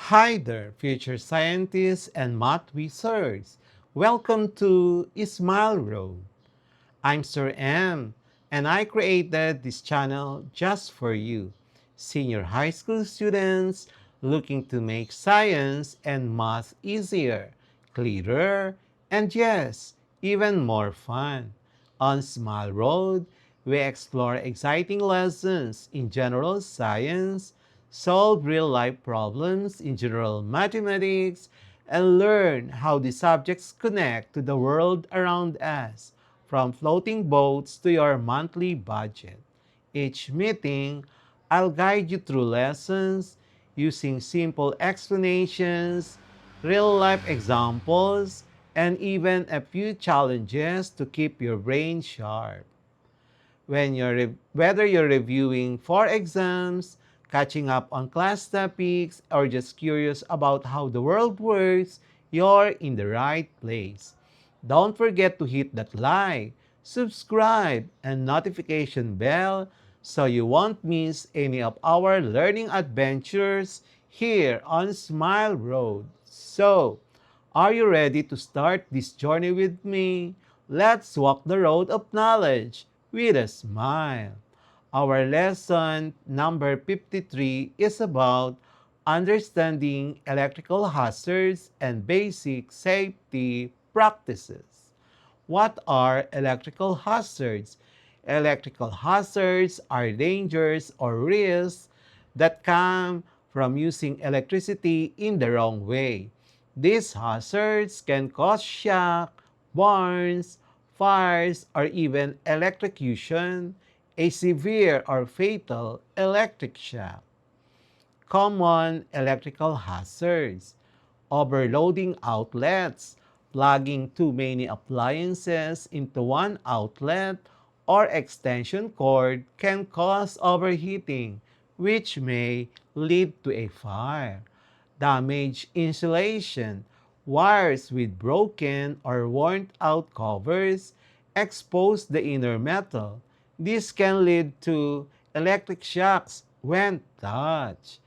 Hi there, future scientists and math wizards. Welcome to Smile Road. I'm Sir M, and I created this channel just for you, senior high school students looking to make science and math easier, clearer, and yes, even more fun. On Smile Road, we explore exciting lessons in general science, solve real life problems in general mathematics, and learn how the subjects connect to the world around us, from floating boats to your monthly budget. Each meeting, I'll guide you through lessons using simple explanations, real life examples, and even a few challenges to keep your brain sharp. Whether you're reviewing for exams, catching up on class topics, or just curious about how the world works, you're in the right place. Don't forget to hit that like, subscribe, and notification bell so you won't miss any of our learning adventures here on Smile Road. So, are you ready to start this journey with me? Let's walk the road of knowledge with a smile. Our lesson number 53 is about understanding electrical hazards and basic safety practices. What are electrical hazards? Electrical hazards are dangers or risks that come from using electricity in the wrong way. These hazards can cause shock, burns, fires, or even electrocution, a severe or fatal electric shock. Common electrical hazards: overloading outlets, plugging too many appliances into one outlet or extension cord can cause overheating, which may lead to a fire. Damaged insulation, wires with broken or worn out covers expose the inner metal. This can lead to electric shocks when touched.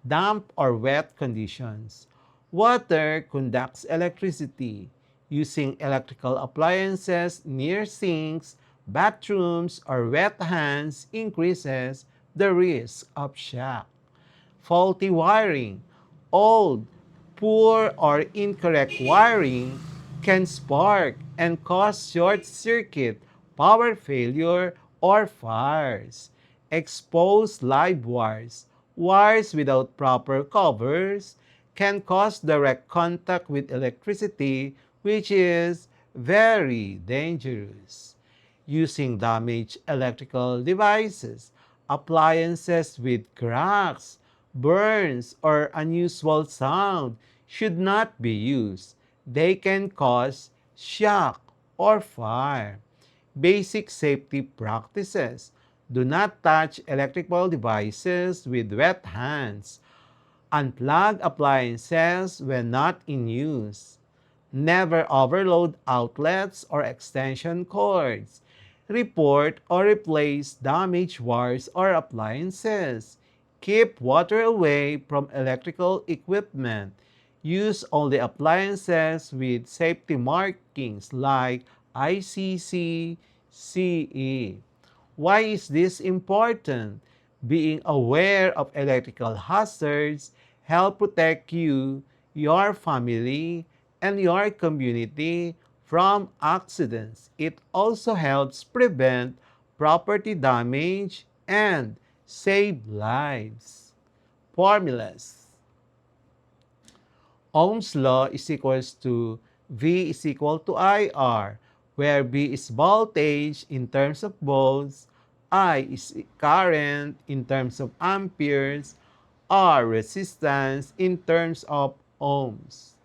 Damp or wet conditions. Water conducts electricity. Using electrical appliances near sinks, bathrooms, or wet hands increases the risk of shock. Faulty wiring. Old, poor, or incorrect wiring can spark and cause short circuit, power failure, or fires. Exposed live wires. Wires without proper covers can cause direct contact with electricity, which is very dangerous. Using damaged electrical devices, appliances with cracks, burns, or unusual sound should not be used. They can cause shock or fire. Basic safety practices: do not touch electrical devices with wet hands. Unplug appliances when not in use. Never overload outlets or extension cords. Report or replace damaged wires or appliances. Keep water away from electrical equipment. Use only appliances with safety markings like ICC CE. Why is this important? Being aware of electrical hazards help protect you, your family, and your community from accidents. It also helps prevent property damage and save lives. Formulas: Ohm's law is equals to V is equal to IR, where V is voltage in terms of volts, I is current in terms of amperes, R resistance in terms of ohms.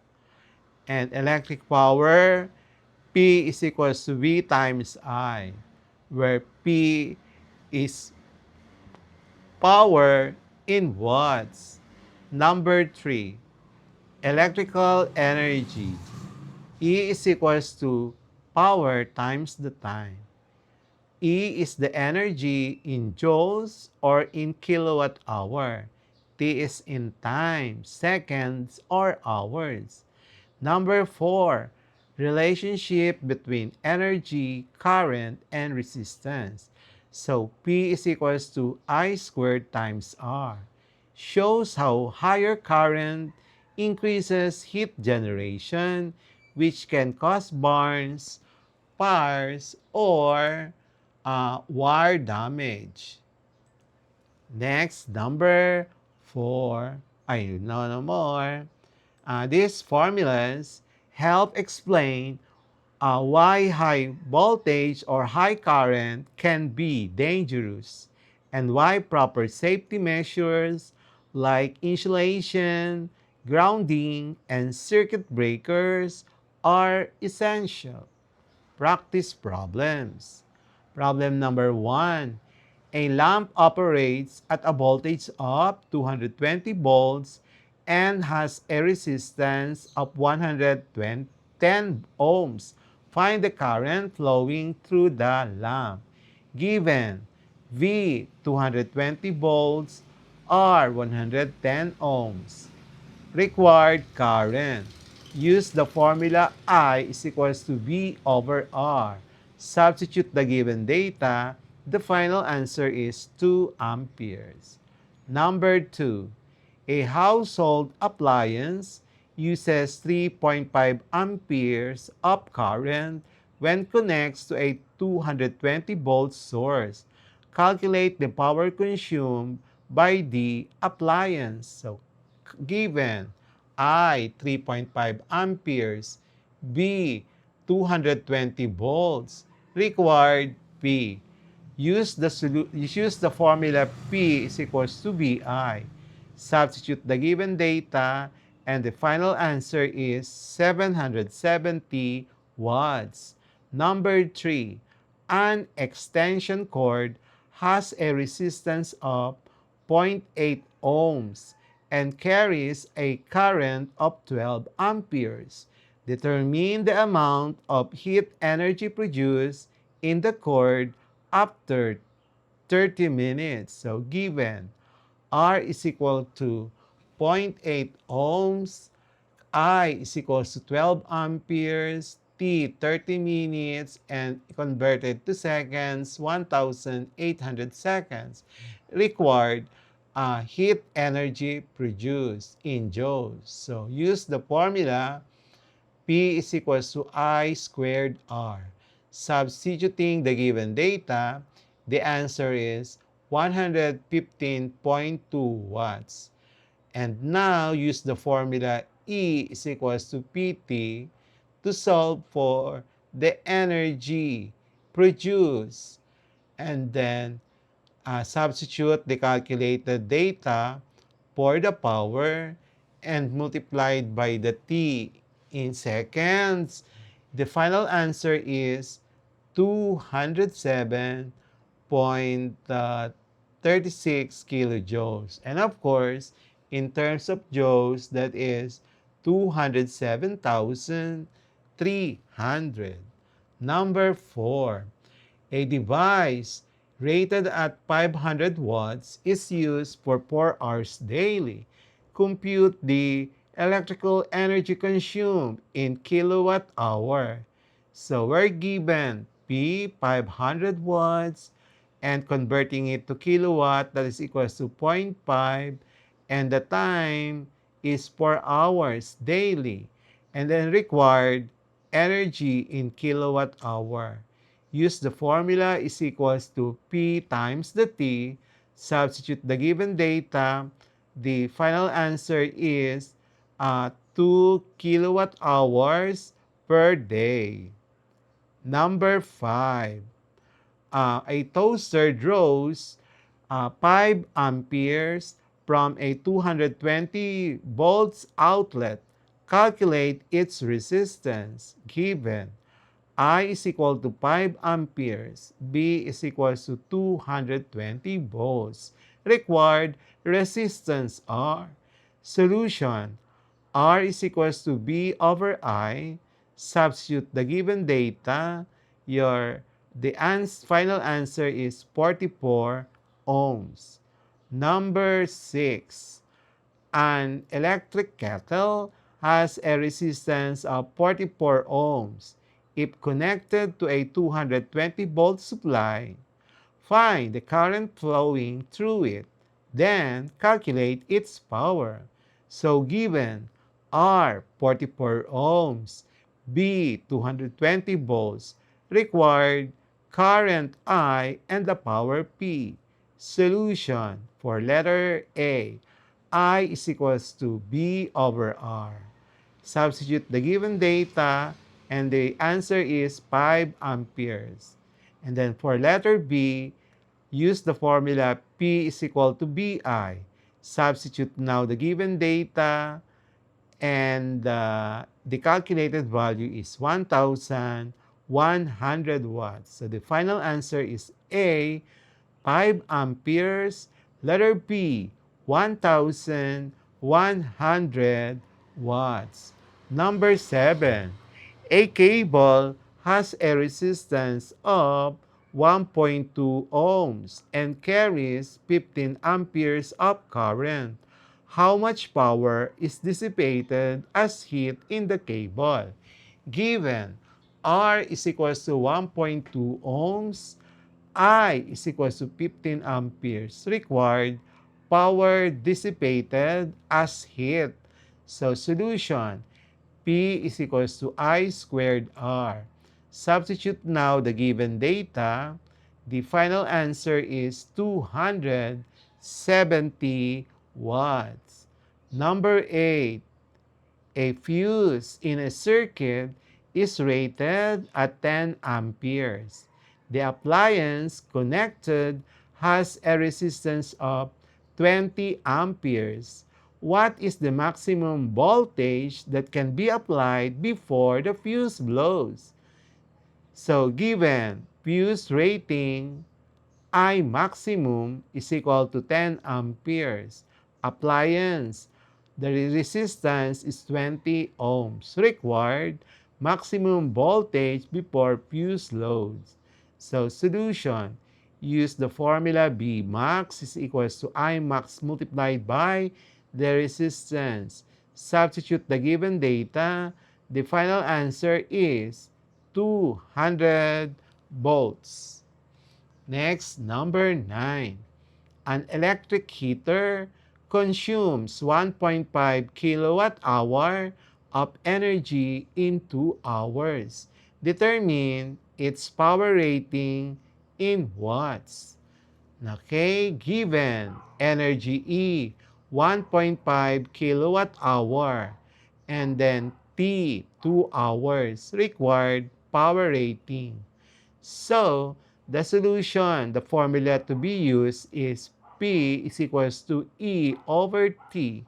And electric power, P is equals to V times I, where P is power in watts. Number 3, electrical energy. E is equals to power times the time. E is the energy in joules or in kilowatt hour. T is in time, seconds, or hours. Number 4, relationship between energy, current, and resistance. So P is equals to I squared times R. Shows how higher current increases heat generation, which can cause burns, fires, or wire damage. Next, number 4. Ay, no more. These formulas help explain why high voltage or high current can be dangerous and why proper safety measures like insulation, grounding, and circuit breakers are essential. Practice problems. Problem number 1. A lamp operates at a voltage of 220 volts and has a resistance of 110 ohms. Find the current flowing through the lamp. Given V 220 volts, R 110 ohms. Required current. Use the formula I is equals to V over R. Substitute the given data. The final answer is 2 amperes. Number 2. A household appliance uses 3.5 amperes of current when connects to a 220 volt source. Calculate the power consumed by the appliance. So, given I 3.5 amperes, B 220 volts, required P. Use the formula P is equals to VI. Substitute the given data and the final answer is 770 watts. Number 3. An extension cord has a resistance of 0.8 ohms and carries a current of 12 amperes. Determine the amount of heat energy produced in the cord after 30 minutes. So given R is equal to 0.8 ohms, I is equals to 12 amperes, T 30 minutes, and converted to seconds, 1,800 seconds. Required heat energy produced in joules. So use the formula P is equals to I squared R. Substituting the given data, the answer is 115.2 watts. And now use the formula E is equals to PT to solve for the energy produced. And then substitute the calculated data for the power and multiplied by the T in seconds. The final answer is 207.36 kilojoules. And of course, in terms of joules, that is 207,300. Number 4. A device rated at 500 watts is used for 4 hours daily. Compute the electrical energy consumed in kilowatt hour. So we're given P 500 watts and converting it to kilowatt, that is equals to 0.5, and the time is 4 hours daily, and then required energy in kilowatt hour. Use the formula is equals to P times the T, substitute the given data, the final answer is 2 kilowatt hours per day. Number 5. A toaster draws 5 amperes from a 220 volts outlet. Calculate its resistance. Given I is equal to 5 amperes, B is equal to 220 volts. Required resistance R. Solution: R is equal to B over I. Substitute the given data. The final answer is 44 ohms. Number 6. An electric kettle has a resistance of 44 ohms. If connected to a 220 volt supply, find the current flowing through it. Then calculate its power. So given R 44 ohms, B 220 volts, required current I and the power P. Solution for letter A. I is equals to B over R. Substitute the given data and the answer is 5 amperes. And then for letter B, use the formula P is equal to BI. Substitute now the given data and the calculated value is 1,100 watts. So the final answer is A, 5 amperes. Letter B, 1,100 watts. Number 7. A cable has a resistance of 1.2 ohms and carries 15 amperes of current. How much power is dissipated as heat in the cable? Given R is equals to 1.2 ohms, I is equals to 15 amperes required, power dissipated as heat. So solution, P is equals to I squared R. Substitute now the given data. The final answer is 270 watts. Number 8. A fuse in a circuit is rated at 10 amperes. The appliance connected has a resistance of 20 amperes. What is the maximum voltage that can be applied before the fuse blows? So given fuse rating I maximum is equal to 10 amperes. Appliance, the resistance is 20 ohms. Required maximum voltage before fuse loads. So solution, use the formula B max is equals to I max multiplied by the resistance. Substitute the given data. The final answer is 200 volts. Next, number 9. An electric heater consumes 1.5 kilowatt hour of energy in 2 hours. Determine its power rating in watts. Okay, given energy E, 1.5 kilowatt hour, and then T, 2 hours, required power rating. So, the solution, the formula to be used is P is equals to E over T.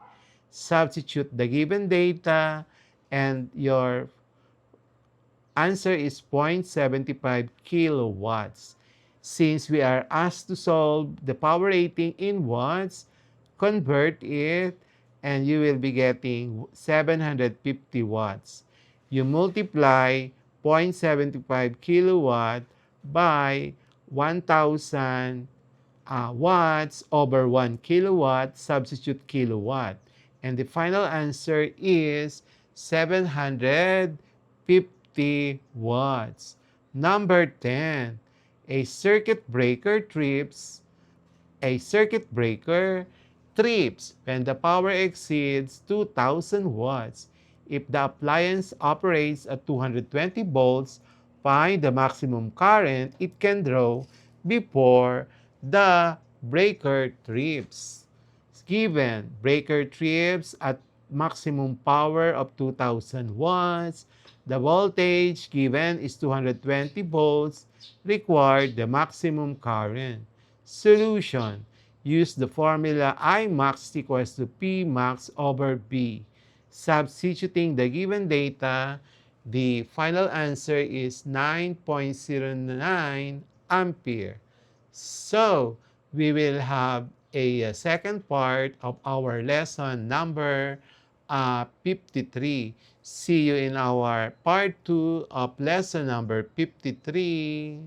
Substitute the given data and your answer is 0.75 kilowatts. Since we are asked to solve the power rating in watts, convert it and you will be getting 750 watts. You multiply 0.75 kilowatt by 1,000 watts over 1 kilowatt, substitute kilowatt. And the final answer is 750 watts. Number 10, a circuit breaker trips when the power exceeds 2,000 watts. If the appliance operates at 220 volts, find the maximum current it can draw before the breaker trips. Given breaker trips at maximum power of 2,000 watts, the voltage given is 220 volts, required the maximum current. Solution, use the formula I max equals to P max over B. Substituting the given data, the final answer is 9.09 ampere. So, we will have a second part of our lesson number 53. See you in our part 2 of lesson number 53.